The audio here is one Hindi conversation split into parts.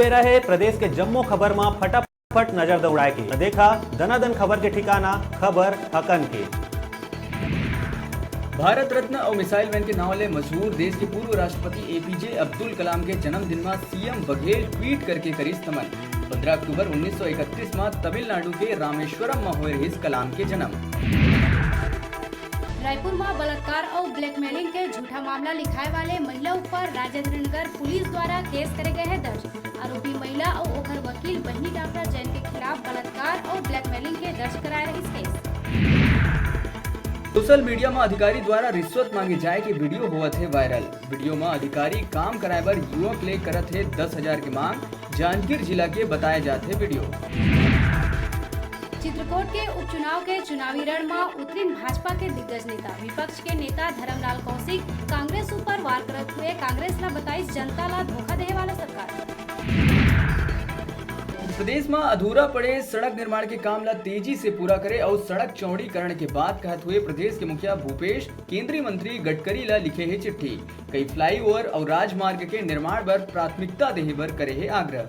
बेरा है प्रदेश के जम्मो खबर में फटाफट नजर दौड़ाए के देखा दनादन खबर के ठिकाना खबर हकन के। भारत रत्न और मिसाइल मैन के नाम ले मशहूर देश के पूर्व राष्ट्रपति एपीजे अब्दुल कलाम के जन्मदिन में सीएम बघेल ट्वीट करके करी स्तमन। 15 अक्टूबर 1931 में तमिलनाडु के रामेश्वरम में हुए रही कलाम के जन्म। रायपुर में बलात्कार और ब्लैकमेलिंग के झूठा मामला लिखाए वाले महिला ऊपर राजेंद्र नगर पुलिस द्वारा केस करे गए हैं दर्ज। आरोपी महिला और ओकर वकील बहनी डॉक्टर जैन के खिलाफ बलात्कार और ब्लैकमेलिंग के दर्ज कराए रही केस। सोशल मीडिया में अधिकारी द्वारा रिश्वत मांगे जाए के वीडियो हुआ थे वायरल। वीडियो में अधिकारी काम कराए पर युवक ले करत है 10,000 की मांग। जांजगीर जिला के बताए जाते वीडियो। चित्रकूट के उपचुनाव के चुनावी रण में उतरीन भाजपा के दिग्गज नेता। विपक्ष के नेता धर्मलाल कौशिक कांग्रेस ऊपर वार करते हुए कांग्रेस ला बताई जनता ला धोखा देने वाला सरकार। प्रदेश में अधूरा पड़े सड़क निर्माण के काम ला तेजी से पूरा करे और सड़क चौड़ीकरण के बाद कहते हुए प्रदेश के मुखिया भूपेश केंद्रीय मंत्री गडकरी ला लिखे है चिट्ठी। कई फ्लाईओवर और राजमार्ग के निर्माण पर प्राथमिकता देहे बर करे है आग्रह।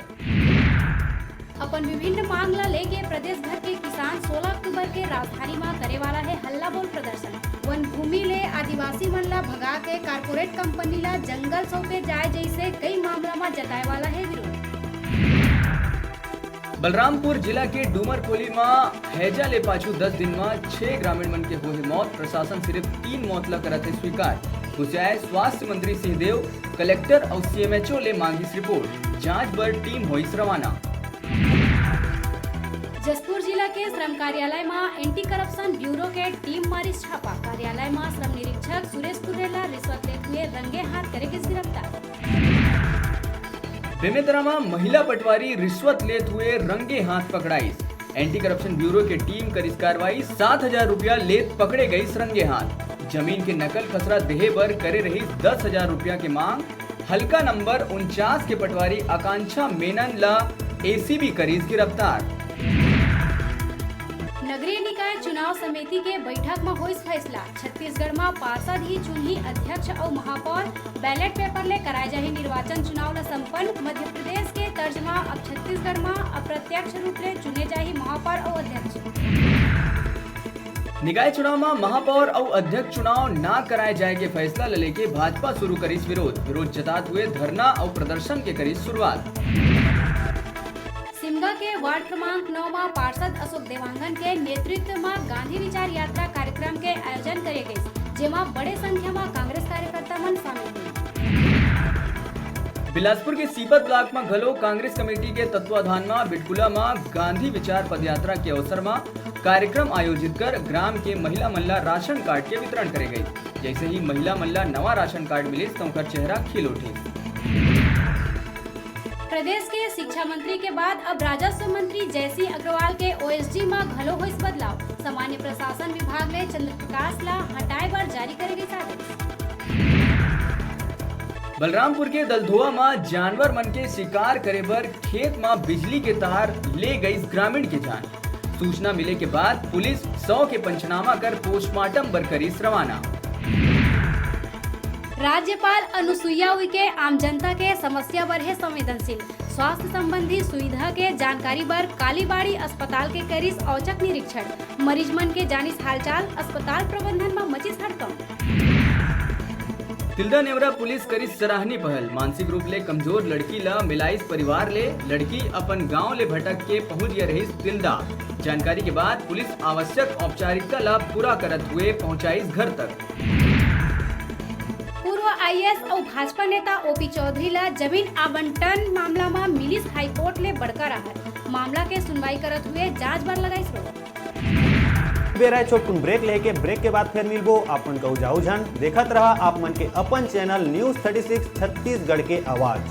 अपन विभिन्न मांग ला लेके प्रदेश भर के किसान 16 अक्टूबर के राजधानी में करे वाला है हल्ला बोल प्रदर्शन। वन भूमि ले आदिवासी मन ला भगा के कारपोरेट कंपनी ला जंगल सौंपे जाए जैसे कई मामला में जताए वाला है विरोध। बलरामपुर जिला के डूमरकोली में हैजा ले पाछू 10 दिन में 6 ग्रामीण मन के हुए मौत। प्रशासन सिर्फ 3 मौत ला करत है स्वीकार। गुस्साए स्वास्थ्य मंत्री सिंहदेव कलेक्टर और सीएमएचओ ले मांगी रिपोर्ट। जांच पर टीम हुई रवाना। जसपुर जिला के श्रम कार्यालय में एंटी करप्शन ब्यूरो के टीम मारी छापा। कार्यालय में श्रम निरीक्षक सुरेश कुरेला रिश्वत लेते हुए रंगे हाथ करेगी गिरफ्तार। बेमेतरा में महिला पटवारी रिश्वत लेते हुए रंगे हाथ पकड़ाई। एंटी करप्शन ब्यूरो के टीम करी कार्रवाई। 7,000 रुपया लेत पकड़े गई रंगे हाथ। जमीन के नकल खसरा देहे पर करे रही 10,000 रुपया की मांग। हल्का नंबर 49 के पटवारी आकांक्षा मेनन ला एसीबी करीज गिरफ्तार। नगरीय निकाय चुनाव समिति के बैठक में हुई फैसला। छत्तीसगढ़ में पार्षद ही चुनी अध्यक्ष और महापौर। बैलेट पेपर ले कराए जाही निर्वाचन चुनाव ला संपन्न। मध्य प्रदेश के तर्ज में अब छत्तीसगढ़ में अप्रत्यक्ष रूप से चुने जाही महापौर और अध्यक्ष। निकाय चुनाव में महापौर और अध्यक्ष चुनाव ना कराए जाए के फैसला लेके भाजपा शुरू करी विरोध जताते हुए धरना और प्रदर्शन के करी शुरुआत। सिमगा के वार्ड क्रमांक 9 में पार्षद अशोक देवांगन के नेतृत्व में गांधी विचार यात्रा कार्यक्रम के आयोजन करे गए, जेमा बड़े संख्या में कांग्रेस कार्यकर्ता मन शामिल हुए। बिलासपुर के सीपत ब्लॉक में घलो कांग्रेस कमेटी के तत्वाधान में बिटकुला में गांधी विचार पदयात्रा के अवसर में कार्यक्रम आयोजित कर ग्राम के महिला मल्ला राशन कार्ड के वितरण करे गई। जैसे ही महिला मल्ला नवा राशन कार्ड मिले तो उनका चेहरा खिल उठे। प्रदेश के शिक्षा मंत्री के बाद अब राजस्व मंत्री जयसिंह अग्रवाल के ओएसडी में घलो हुई बदलाव। सामान्य प्रशासन विभाग ने चंद्रप्रकाश ला हटाए बर जारी करेगी आदेश। बलरामपुर के दलधोआ में जानवर मन के शिकार करे बर खेत में बिजली के तार ले गई ग्रामीण की जान। सूचना मिले के बाद पुलिस 100 के पंचनामा कर पोस्टमार्टम बर करी रवाना। राज्यपाल अनुसुईया उइके आम जनता के समस्या बर है संवेदनशील। स्वास्थ्य संबंधी सुविधा के जानकारी बर कालीबाड़ी अस्पताल के करीस औचक निरीक्षण। मरीज मन के जानिस हालचाल। अस्पताल प्रबंधन में मचिस हड़कंप। तिल्दा नेवरा पुलिस करी सराहनीय पहल। मानसिक रूप ले कमजोर लड़की ला मिलाइस परिवार ले। लड़की अपन गांव ले भटक के पहुंच गया रही तिल्दा। जानकारी के बाद पुलिस आवश्यक औपचारिकता ला पूरा करत हुए पहुंचाई घर तक। पूर्व आईएएस और भाजपा नेता ओपी चौधरी ला जमीन आवंटन मामला में मिलिस हाईकोर्ट ले बड़का राहत। मामला के सुनवाई करत हुए जांच बर लगाई बेरा छोटकुन ब्रेक लेके ब्रेक के बाद फिर मिलबो। आपन कहू जाऊ झन देखत रहा आप मन के अपन चैनल न्यूज 36 छत्तीसगढ़ के आवाज।